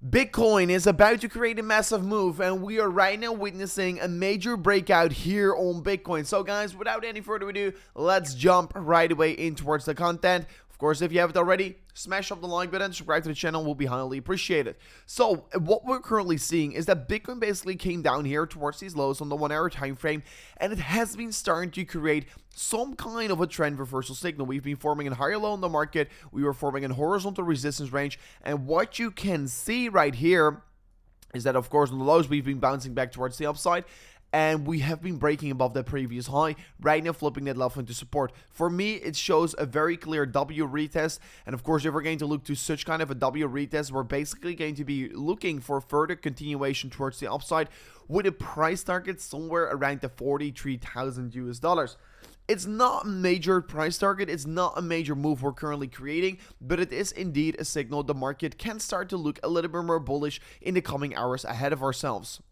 Bitcoin is about to create a massive move, and we are right now witnessing a major breakout here on Bitcoin. So guys, without any further ado, let's jump right away in towards the content. Of course, if you haven't already, smash up the like button, subscribe to the channel, will be highly appreciated. So what we're currently seeing is that Bitcoin basically came down here towards these lows on the 1 hour time frame, and it has been starting to create some kind of a trend reversal signal. We've been forming a higher low in the market, we were forming a horizontal resistance range, and what you can see right here is that, of course, on the lows we've been bouncing back towards the upside, and we have been breaking above the previous high, right now flipping that level into support. For me, it shows a very clear W retest, and of course, if we're going to look to such kind of a W retest, we're basically going to be looking for further continuation towards the upside with a price target somewhere around the 43,000 US dollars. It's not a major price target, it's not a major move we're currently creating, but it is indeed a signal the market can start to look a little bit more bullish in the coming hours ahead of ourselves.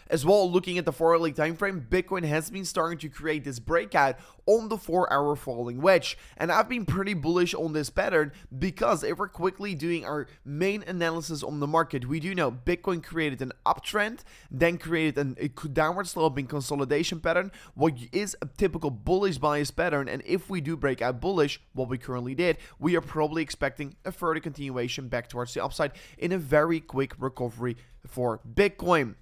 As well, looking at the 4-hourly time frame, Bitcoin has been starting to create this breakout on the 4-hour falling wedge, and I've been pretty bullish on this pattern because if we're quickly doing our main analysis on the market, we do know Bitcoin created an uptrend, then created a downward sloping consolidation pattern, what is a typical bullish bias pattern, and if we do break out bullish, what we currently did, we are probably expecting a further continuation back towards the upside in a very quick recovery for Bitcoin.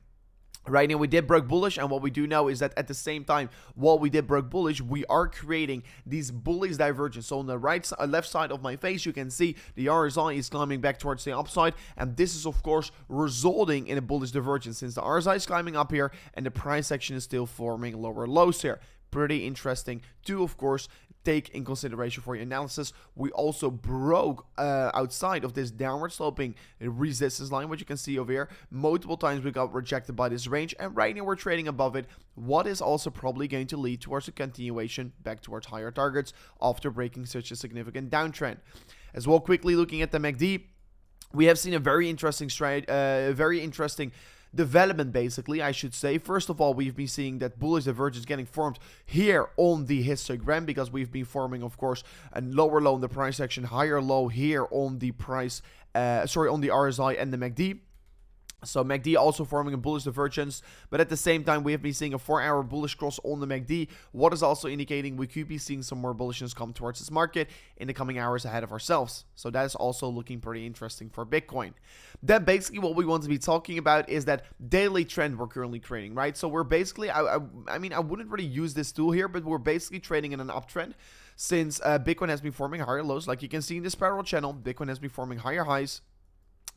Right now we did break bullish, and what we do know is that at the same time while we did break bullish, we are creating these bullish divergence. So on the left side of my face, you can see the RSI is climbing back towards the upside, and this is of course resulting in a bullish divergence since the RSI is climbing up here and the price action is still forming lower lows here. Pretty interesting to, of course, take in consideration for your analysis. We also broke outside of this downward sloping resistance line, which you can see over here. Multiple times we got rejected by this range, and right now we're trading above it, what is also probably going to lead towards a continuation back towards higher targets after breaking such a significant downtrend. As well, quickly looking at the MACD, we have seen a very interesting development, basically, I should say. First of all, we've been seeing that bullish divergence getting formed here on the histogram because we've been forming, of course, a lower low in the price action, higher low here on the price, on the RSI and the MACD. So MACD also forming a bullish divergence, but at the same time we have been seeing a 4-hour bullish cross on the MACD, what is also indicating we could be seeing some more bullishness come towards this market in the coming hours ahead of ourselves. So that is also looking pretty interesting for Bitcoin. Then basically what we want to be talking about is that daily trend we're currently creating, right? So we're basically, I mean, I wouldn't really use this tool here, but we're basically trading in an uptrend since Bitcoin has been forming higher lows. Like you can see in this parallel channel, Bitcoin has been forming higher highs,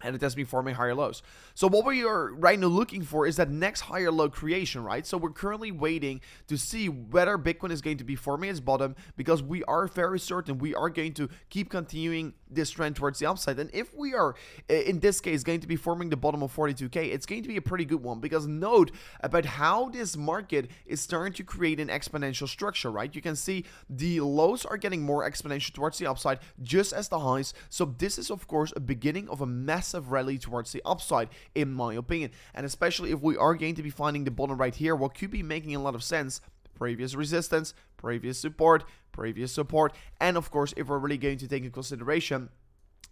and it has been forming higher lows. So what we are right now looking for is that next higher low creation, right? So we're currently waiting to see whether Bitcoin is going to be forming its bottom, because we are very certain we are going to keep continuing this trend towards the upside. And if we are, in this case, going to be forming the bottom of 42K, it's going to be a pretty good one, because note about how this market is starting to create an exponential structure, right? You can see the lows are getting more exponential towards the upside, just as the highs. So this is, of course, a beginning of a massive rally towards the upside, in my opinion. And especially if we are going to be finding the bottom right here, what could be making a lot of sense: previous resistance, previous support, and of course, if we're really going to take into consideration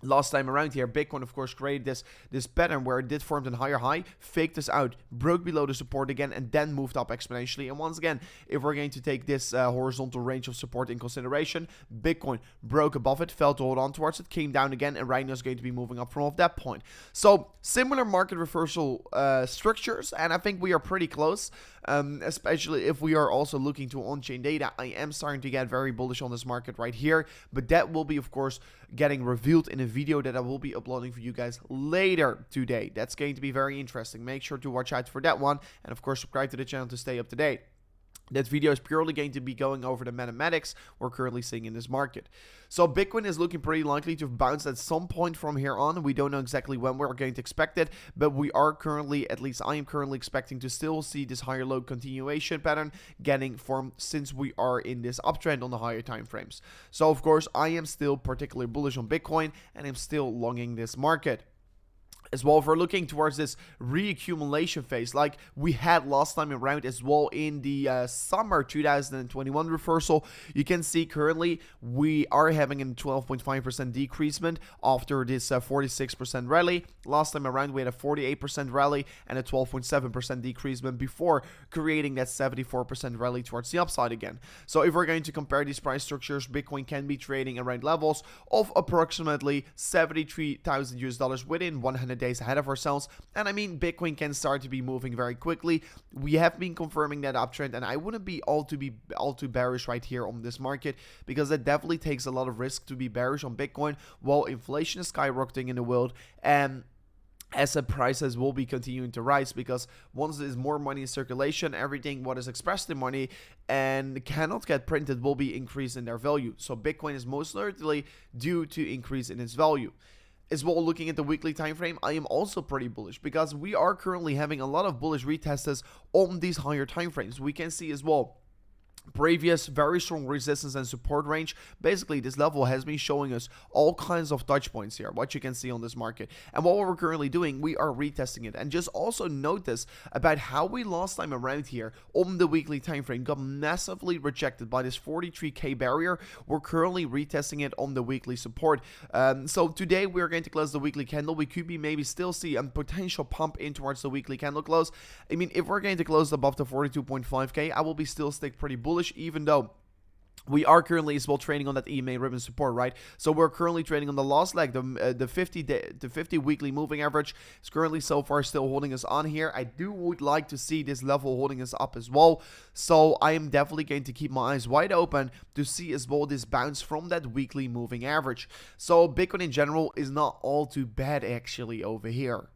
last time around here, Bitcoin, of course, created this pattern where it did form a higher high, faked us out, broke below the support again, and then moved up exponentially. And once again, if we're going to take this horizontal range of support in consideration, Bitcoin broke above it, fell to hold on towards it, came down again, and right now is going to be moving up from off that point. So similar market reversal structures, and I think we are pretty close, especially if we are also looking to on-chain data. I am starting to get very bullish on this market right here, but that will be, of course, getting revealed in a video that I will be uploading for you guys later today. That's going to be very interesting. Make sure to watch out for that one, and of course subscribe to the channel to stay up to date. That video is purely going to be going over the mathematics we're currently seeing in this market. So Bitcoin is looking pretty likely to bounce at some point from here on. We don't know exactly when we're going to expect it, but we are currently, at least I am currently expecting to still see this higher low continuation pattern getting formed, since we are in this uptrend on the higher time frames. So of course I am still particularly bullish on Bitcoin, and I'm still longing this market. as well. If we're looking towards this reaccumulation phase like we had last time around as well in the summer 2021 reversal, you can see currently we are having a 12.5% decreasement after this 46% rally. Last time around we had a 48% rally and a 12.7% decreasement before creating that 74% rally towards the upside again. So if we're going to compare these price structures, Bitcoin can be trading around levels of approximately $73,000 within 100 days ahead of ourselves. And I mean, Bitcoin can start to be moving very quickly. We have been confirming that uptrend, and I wouldn't be all too bearish right here on this market, because it definitely takes a lot of risk to be bearish on Bitcoin while inflation is skyrocketing in the world and asset prices will be continuing to rise, because once there's more money in circulation, everything what is expressed in money and cannot get printed will be increased in their value. So Bitcoin is most likely due to increase in its value. As well, looking at the weekly time frame, I am also pretty bullish, because we are currently having a lot of bullish retests on these higher time frames. We can see as well previous very strong resistance and support range. Basically, this level has been showing us all kinds of touch points here, what you can see on this market. And what we're currently doing, we are retesting it. And just also notice about how we last time around here on the weekly time frame got massively rejected by this 43k barrier. We're currently retesting it on the weekly support. So today we're going to close the weekly candle. We could be maybe still see a potential pump in towards the weekly candle close. I mean, if we're going to close above the 42.5k, I will be still stick pretty bullish, even though we are currently as well trading on that EMA ribbon support, right? So we're currently trading on the last leg, the 50 weekly moving average is currently so far still holding us on here. I would like to see this level holding us up as well. So I am definitely going to keep my eyes wide open to see as well this bounce from that weekly moving average. So Bitcoin in general is not all too bad actually over here.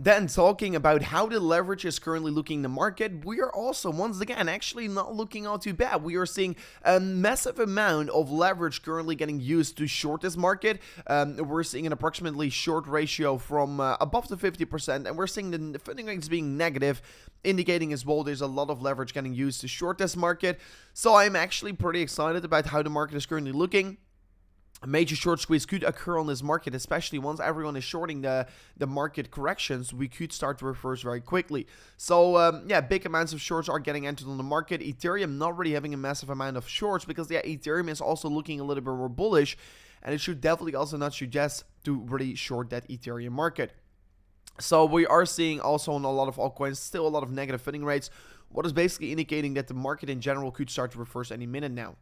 Then talking about how the leverage is currently looking in the market, we are also once again actually not looking all too bad. We are seeing a massive amount of leverage currently getting used to short this market. We're seeing an approximately short ratio from above the 50%, and we're seeing the funding rates being negative, indicating as well there's a lot of leverage getting used to short this market. So I'm actually pretty excited about how the market is currently looking. A major short squeeze could occur on this market, especially once everyone is shorting the market corrections. We could start to reverse very quickly. So yeah, big amounts of shorts are getting entered on the market. Ethereum not really having a massive amount of shorts, because yeah, Ethereum is also looking a little bit more bullish, and it should definitely also not suggest to really short that Ethereum market. So we are seeing also on a lot of altcoins still a lot of negative funding rates, what is basically indicating that the market in general could start to reverse any minute now.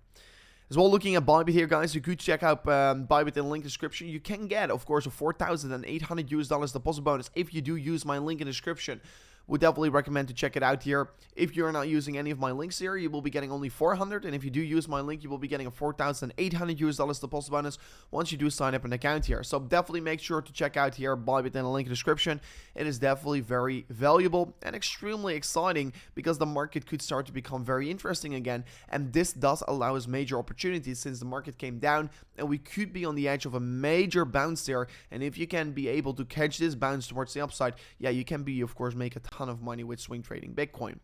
As well, looking at Bybit here, guys, you could check out Bybit in the link description. You can get, of course, a $4,800 deposit bonus if you do use my link in the description. Would definitely recommend to check it out here. If you're not using any of my links here, you will be getting only $400, and if you do use my link, you will be getting a $4,800 deposit bonus once you do sign up an account here. So definitely make sure to check out here Bybit in the link in the description. It is definitely very valuable and extremely exciting, because the market could start to become very interesting again, and this does allow us major opportunities since the market came down, and we could be on the edge of a major bounce there. And if you can be able to catch this bounce towards the upside, yeah, you can be, of course, make a ton of money with swing trading Bitcoin.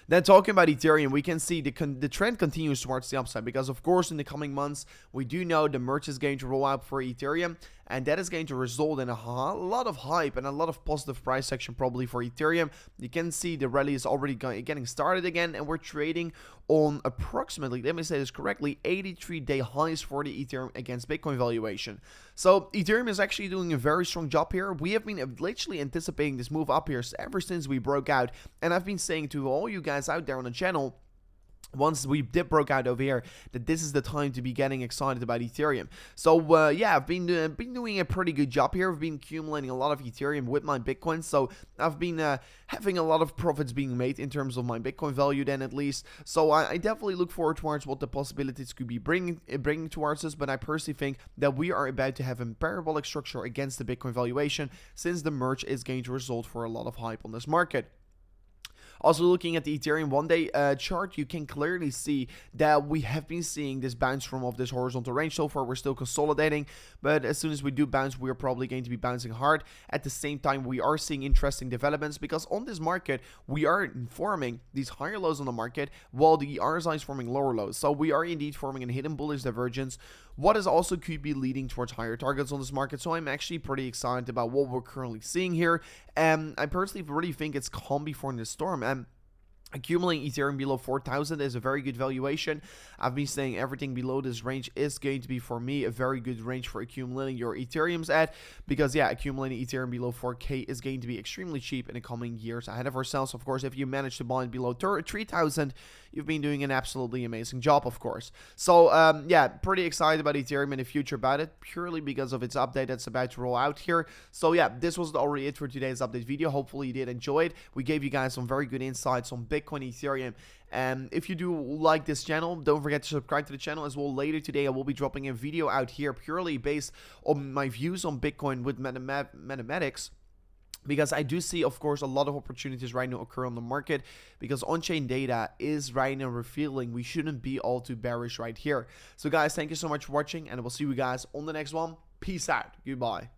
Then talking about Ethereum, we can see the trend continues towards the upside, because of course in the coming months we do know the merge is going to roll out for Ethereum, and that is going to result in a lot of hype and a lot of positive price action probably for Ethereum. You can see the rally is already getting started again, and we're trading on approximately, let me say this correctly, 83-day highs for the Ethereum against Bitcoin valuation. So Ethereum is actually doing a very strong job here. We have been literally anticipating this move up here ever since we broke out, and I've been saying to all you guys out there on the channel, once we broke out over here, that this is the time to be getting excited about Ethereum. So yeah, I've been doing a pretty good job here. I've been accumulating a lot of Ethereum with my Bitcoin, so I've been having a lot of profits being made in terms of my Bitcoin value then, at least. So I definitely look forward towards what the possibilities could be bringing towards us, but I personally think that we are about to have a parabolic structure against the Bitcoin valuation, since the merge is going to result for a lot of hype on this market. Also, looking at the Ethereum one-day chart, you can clearly see that we have been seeing this bounce from off this horizontal range. So far, we're still consolidating, but as soon as we do bounce, we're probably going to be bouncing hard. At the same time, we are seeing interesting developments, because on this market, we are forming these higher lows on the market, while the RSI is forming lower lows. So we are indeed forming a hidden bullish divergence, what is also could be leading towards higher targets on this market. So I'm actually pretty excited about what we're currently seeing here. I personally really think it's calm before the storm. Accumulating Ethereum below 4,000 is a very good valuation. I've been saying everything below this range is going to be, for me, a very good range for accumulating your Ethereums at, because yeah, accumulating Ethereum below 4K is going to be extremely cheap in the coming years ahead of ourselves. Of course, if you manage to buy it below 3,000, you've been doing an absolutely amazing job, of course. So yeah, pretty excited about Ethereum in the future about it, purely because of its update that's about to roll out here. So yeah, this was already it for today's update video. Hopefully you did enjoy it. We gave you guys some very good insights on Bitcoin, Ethereum. And if you do like this channel, don't forget to subscribe to the channel as well. Later today I will be dropping a video out here purely based on my views on Bitcoin with mathematics, because I do see, of course, a lot of opportunities right now occur on the market, because on-chain data is right now revealing we shouldn't be all too bearish right here. So guys, thank you so much for watching, and I will see you guys on the next one. Peace out. Goodbye.